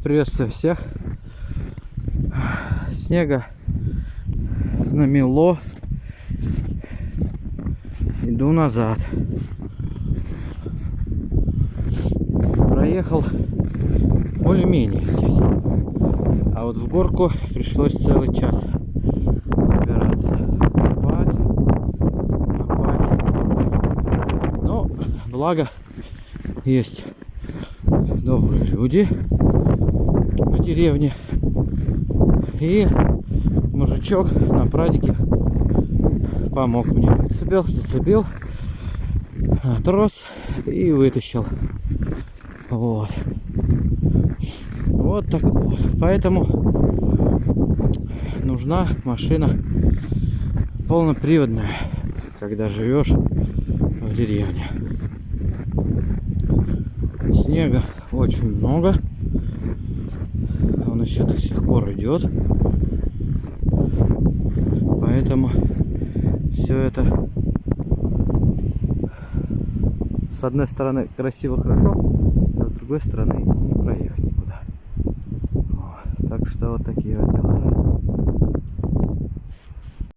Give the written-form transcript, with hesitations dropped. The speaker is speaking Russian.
Приветствую всех. Снега намело. Иду назад. Проехал более-менее здесь. А вот в горку пришлось целый час убираться. Копать. Но благо есть добрые люди на деревне. И мужичок на прадике помог мне. Зацепил трос и вытащил. Вот так вот. Поэтому нужна машина полноприводная, когда живешь в деревне. Снега очень много. Он еще до сих пор идет. Поэтому все это с одной стороны красиво, хорошо, а с другой стороны не проехать никуда. Вот. Так что вот такие вот